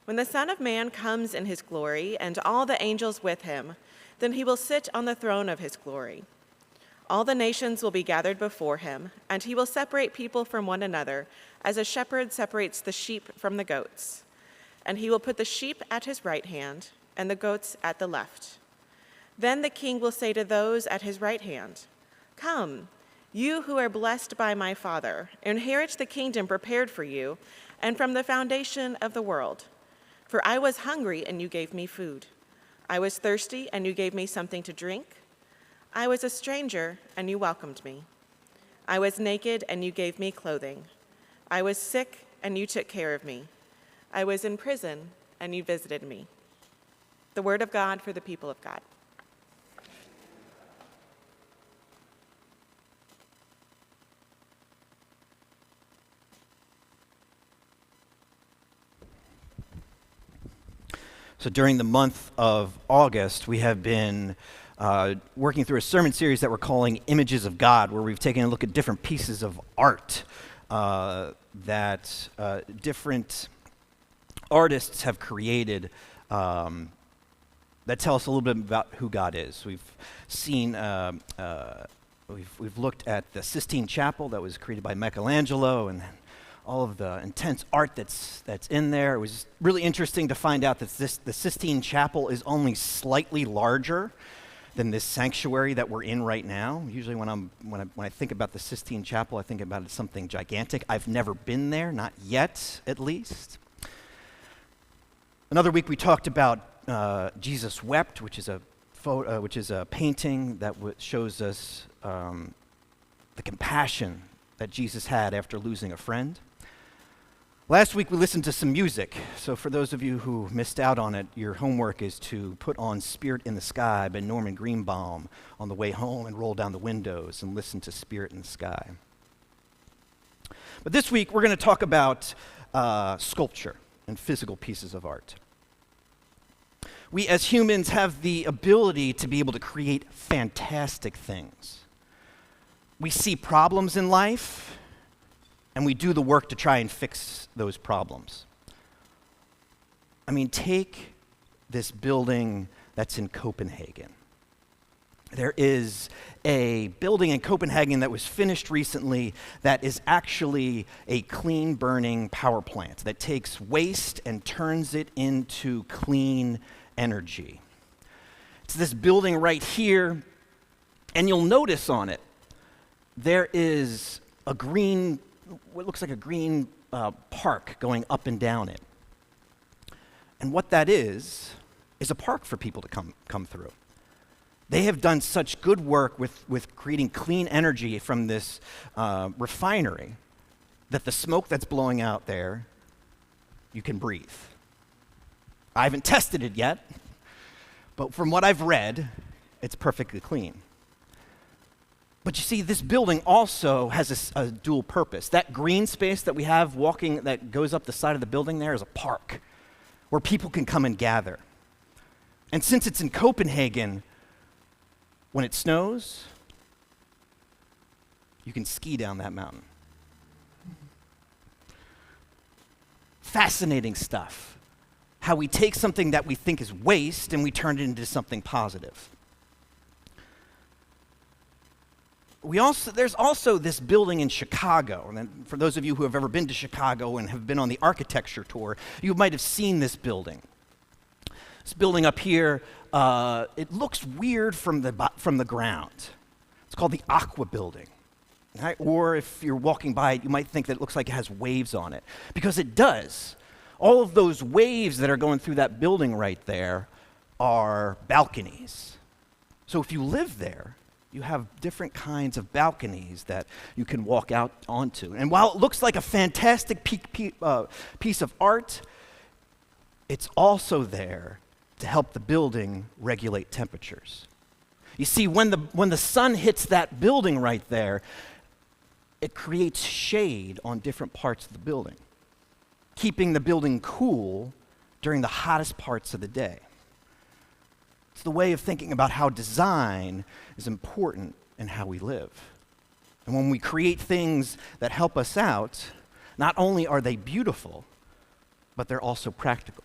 When the Son of Man comes in his glory and all the angels with him, then he will sit on the throne of his glory. All the nations will be gathered before him, and he will separate people from one another, as a shepherd separates the sheep from the goats. And he will put the sheep at his right hand, and the goats at the left. Then the king will say to those at his right hand, "Come, you who are blessed by my Father, inherit the kingdom prepared for you, and from the foundation of the world. For I was hungry, and you gave me food. I was thirsty, and you gave me something to drink. I was a stranger, and you welcomed me. I was naked, and you gave me clothing. I was sick, and you took care of me. I was in prison, and you visited me." The word of God for the people of God. So during the month of August, we have been working through a sermon series that we're calling Images of God, where we've taken a look at different pieces of art that different artists have created that tell us a little bit about who God is. We've seen, we've looked at the Sistine Chapel that was created by Michelangelo, and all of the intense art that's in there. It was really interesting to find out that the Sistine Chapel is only slightly larger than this sanctuary that we're in right now. Usually when I think about the Sistine Chapel, I think about it as something gigantic. I've never been there, not yet at least. Another week we talked about Jesus Wept, which is a painting that shows us the compassion that Jesus had after losing a friend. Last week we listened to some music, so for those of you who missed out on it, your homework is to put on Spirit in the Sky by Norman Greenbaum on the way home and roll down the windows and listen to Spirit in the Sky. But this week we're going to talk about sculpture and physical pieces of art. We as humans have the ability to be able to create fantastic things. We see problems in life, and we do the work to try and fix those problems. I mean, take this building that's in Copenhagen. There is a building in Copenhagen that was finished recently that is actually a clean burning power plant that takes waste and turns it into clean energy. It's this building right here, and you'll notice on it, there is a green, what looks like a green park going up and down it. And what that is a park for people to come through. They have done such good work with creating clean energy from this refinery that the smoke that's blowing out there, you can breathe. I haven't tested it yet, but from what I've read, it's perfectly clean. But you see, this building also has a dual purpose. That green space that we have walking, that goes up the side of the building there, is a park where people can come and gather. And since it's in Copenhagen, when it snows, you can ski down that mountain. Fascinating stuff. How we take something that we think is waste and we turn it into something positive. There's also this building in Chicago, and for those of you who have ever been to Chicago and have been on the architecture tour, you might have seen this building. This building up here, it looks weird from the ground. It's called the Aqua Building. Right? Or if you're walking by it, you might think that it looks like it has waves on it, because it does. All of those waves that are going through that building right there are balconies. So if you live there, you have different kinds of balconies that you can walk out onto. And while it looks like a fantastic piece of art, it's also there to help the building regulate temperatures. You see, when the sun hits that building right there, it creates shade on different parts of the building, keeping the building cool during the hottest parts of the day. It's the way of thinking about how design is important in how we live. And when we create things that help us out, not only are they beautiful, but they're also practical.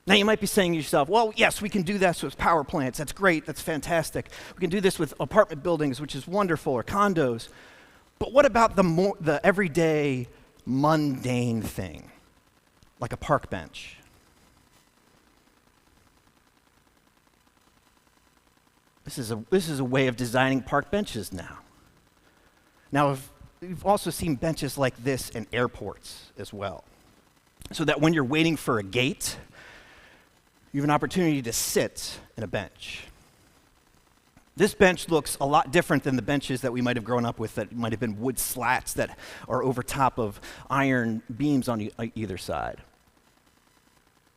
Now you might be saying to yourself, well, yes, we can do this with power plants. That's great. That's fantastic. We can do this with apartment buildings, which is wonderful, or condos. But what about the everyday, mundane thing, like a park bench? This is a way of designing park benches now. Now, we've also seen benches like this in airports as well, so that when you're waiting for a gate, you have an opportunity to sit in a bench. This bench looks a lot different than the benches that we might have grown up with that might have been wood slats that are over top of iron beams on either side.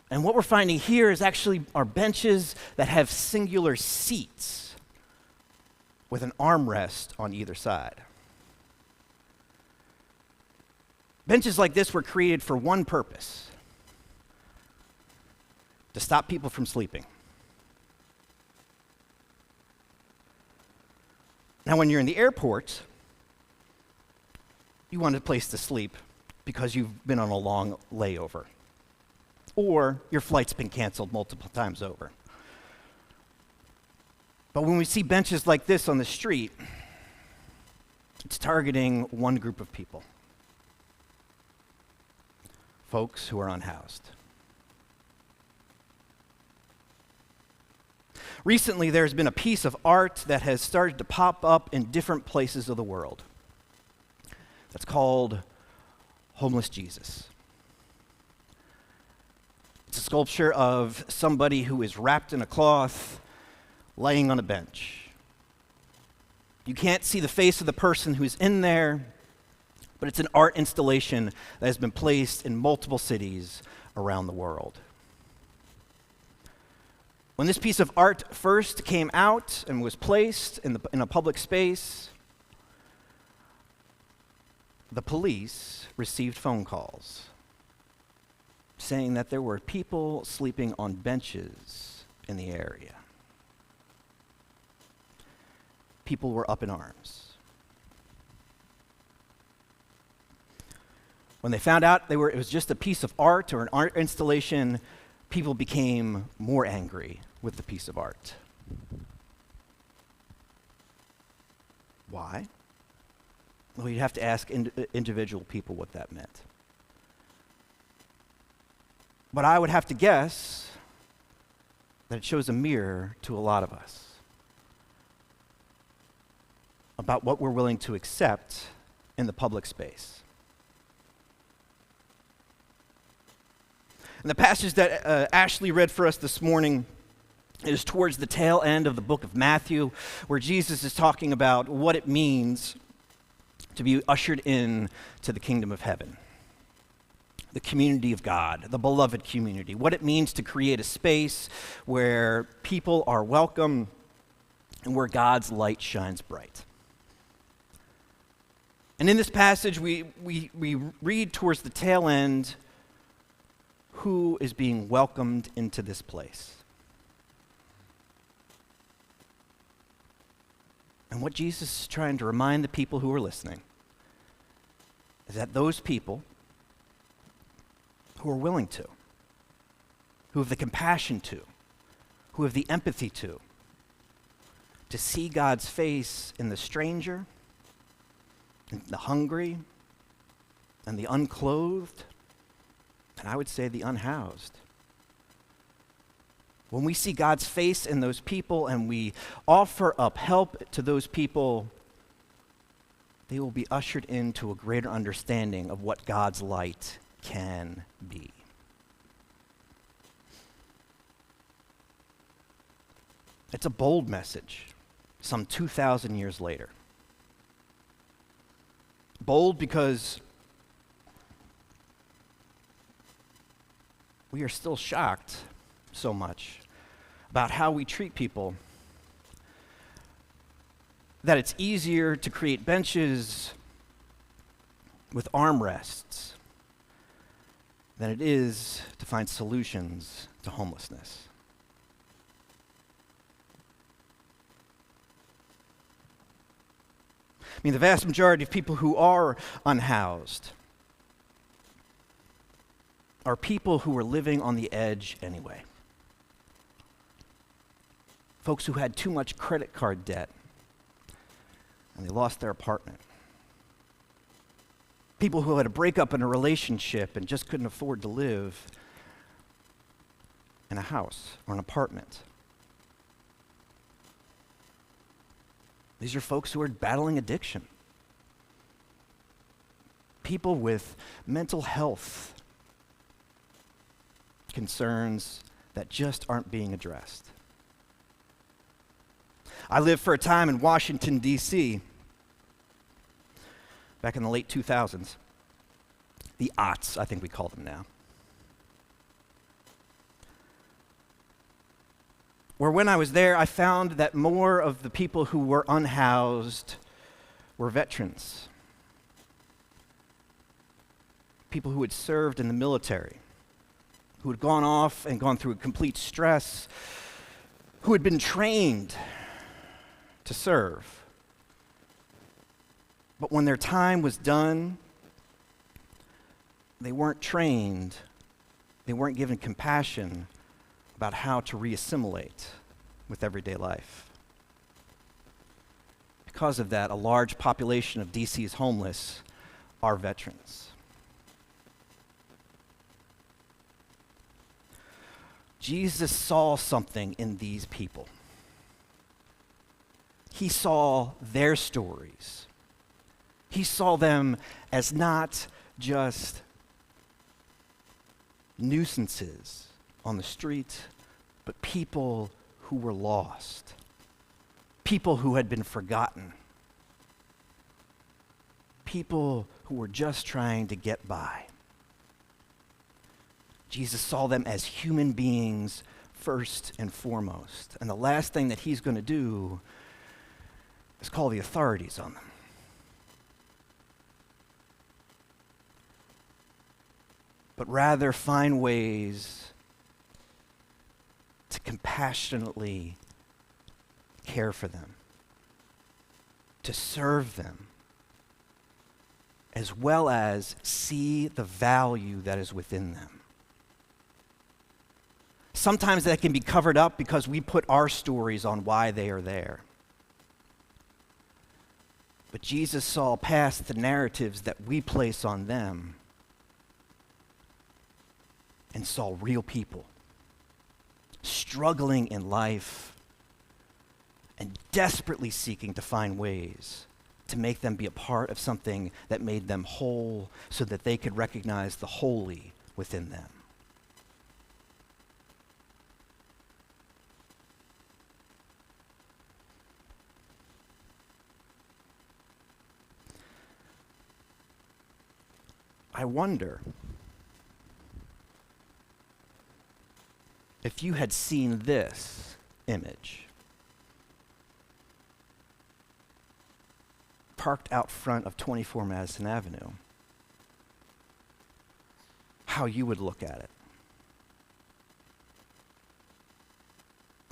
And what we're finding here is actually our benches that have singular seats with an armrest on either side. Benches like this were created for one purpose: to stop people from sleeping. Now, when you're in the airport, you want a place to sleep because you've been on a long layover, or your flight's been canceled multiple times over. But when we see benches like this on the street, it's targeting one group of people: folks who are unhoused. Recently, there's been a piece of art that has started to pop up in different places of the world. That's called Homeless Jesus. It's a sculpture of somebody who is wrapped in a cloth, laying on a bench. You can't see the face of the person who's in there, but it's an art installation that has been placed in multiple cities around the world. When this piece of art first came out and was placed in a public space, the police received phone calls saying that there were people sleeping on benches in the area. People were up in arms. When they found out it was just a piece of art or an art installation, people became more angry with the piece of art. Why? Well, you'd have to ask individual people what that meant. But I would have to guess that it shows a mirror to a lot of us about what we're willing to accept in the public space. And the passage that Ashley read for us this morning is towards the tail end of the book of Matthew, where Jesus is talking about what it means to be ushered in to the kingdom of heaven, the community of God, the beloved community, what it means to create a space where people are welcome and where God's light shines bright. And in this passage, we read towards the tail end who is being welcomed into this place. And what Jesus is trying to remind the people who are listening is that those people who are willing to, who have the compassion to, who have the empathy to see God's face in the stranger, in the hungry, and the unclothed, and I would say the unhoused. When we see God's face in those people and we offer up help to those people, they will be ushered into a greater understanding of what God's light can be. It's a bold message, some 2,000 years later. Bold because we are still shocked so much about how we treat people that it's easier to create benches with armrests than it is to find solutions to homelessness. I mean, the vast majority of people who are unhoused are people who were living on the edge anyway. Folks who had too much credit card debt and they lost their apartment. People who had a breakup in a relationship and just couldn't afford to live in a house or an apartment. These are folks who are battling addiction. People with mental health concerns that just aren't being addressed. I lived for a time in Washington, D.C., back in the late 2000s. The aughts, I think we call them now. Where when I was there, I found that more of the people who were unhoused were veterans. People who had served in the military, who had gone off and gone through complete stress, who had been trained to serve. But when their time was done, they weren't trained, they weren't given compassion about how to reassimilate with everyday life. Because of that, a large population of DC's homeless are veterans. Jesus saw something in these people. He saw their stories. He saw them as not just nuisances on the street, but people who were lost, people who had been forgotten, people who were just trying to get by. Jesus saw them as human beings first and foremost. And the last thing that he's going to do is call the authorities on them. But rather find ways to compassionately care for them, to serve them, as well as see the value that is within them. Sometimes that can be covered up because we put our stories on why they are there. But Jesus saw past the narratives that we place on them and saw real people struggling in life and desperately seeking to find ways to make them be a part of something that made them whole so that they could recognize the holy within them. I wonder if you had seen this image parked out front of 24 Madison Avenue, how you would look at it.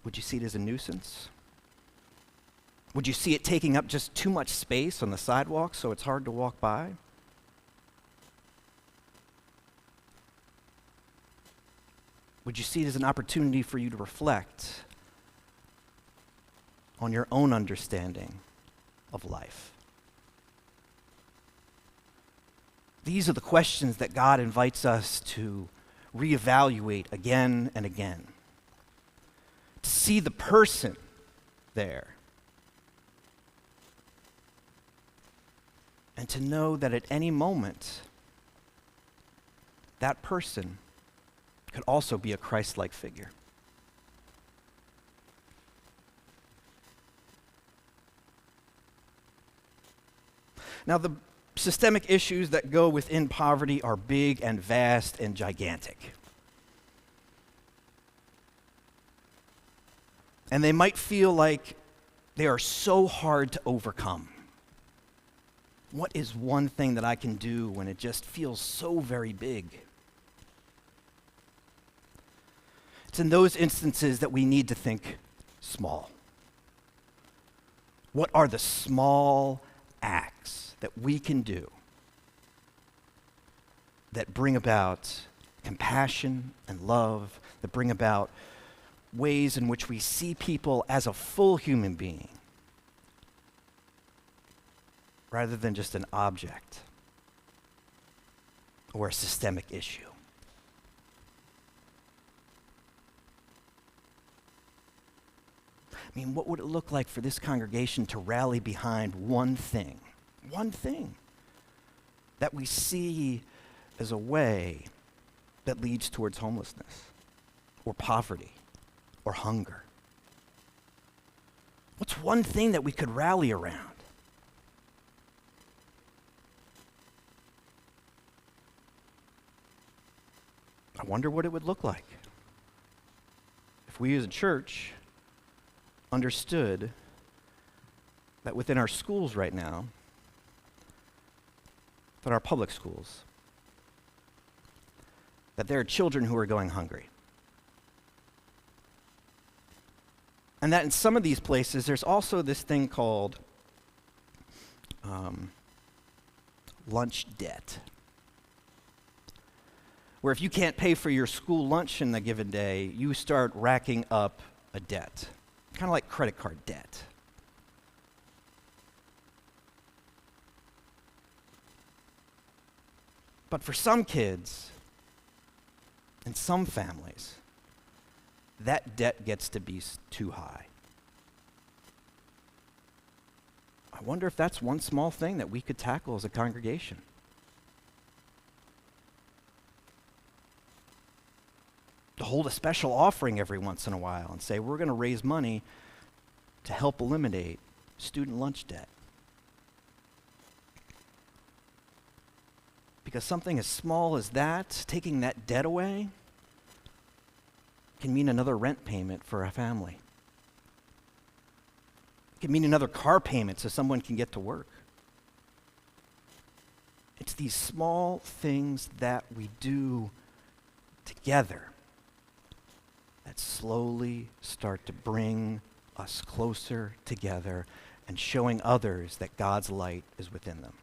Would you see it as a nuisance? Would you see it taking up just too much space on the sidewalk so it's hard to walk by? Would you see it as an opportunity for you to reflect on your own understanding of life? These are the questions that God invites us to reevaluate again and again. To see the person there. And to know that at any moment, that person could also be a Christ-like figure. Now, the systemic issues that go within poverty are big and vast and gigantic. And they might feel like they are so hard to overcome. What is one thing that I can do when it just feels so very big? It's in those instances that we need to think small. What are the small acts that we can do that bring about compassion and love that bring about ways in which we see people as a full human being rather than just an object or a systemic issue. I mean, what would it look like for this congregation to rally behind one thing that we see as a way that leads towards homelessness or poverty or hunger? What's one thing that we could rally around? I wonder what it would look like if we as a church understood that within our schools right now, that our public schools, that there are children who are going hungry. And that in some of these places, there's also this thing called lunch debt, where if you can't pay for your school lunch in a given day, you start racking up a debt, kind of like credit card debt. But for some kids and some families, that debt gets to be too high. I wonder if that's one small thing that we could tackle as a congregation. To hold a special offering every once in a while and say, we're going to raise money to help eliminate student lunch debt. Because something as small as that, taking that debt away, can mean another rent payment for a family. It can mean another car payment so someone can get to work. It's these small things that we do together that slowly start to bring us closer together and showing others that God's light is within them.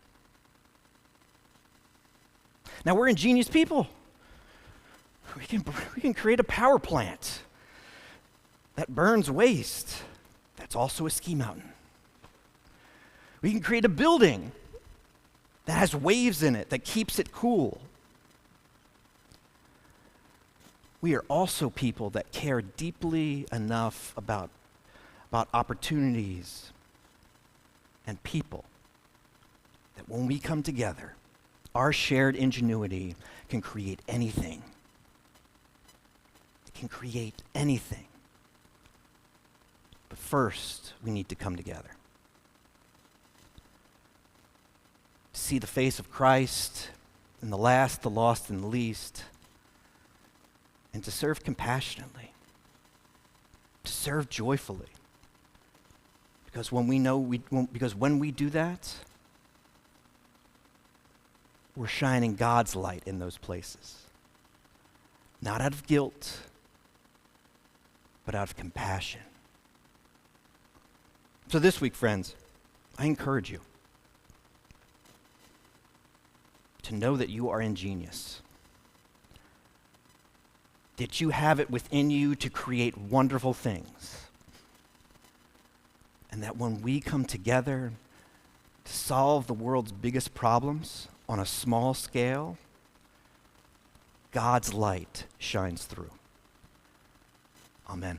Now, we're ingenious people. We can create a power plant that burns waste. That's also a ski mountain. We can create a building that has waves in it that keeps it cool. We are also people that care deeply enough about opportunities and people that when we come together, our shared ingenuity can create anything. It can create anything. But first, we need to come together. To see the face of Christ in the last, the lost, and the least, and to serve compassionately, to serve joyfully. Because when we do that, we're shining God's light in those places. Not out of guilt, but out of compassion. So this week, friends, I encourage you to know that you are ingenious, that you have it within you to create wonderful things, and that when we come together to solve the world's biggest problems on a small scale, God's light shines through. Amen.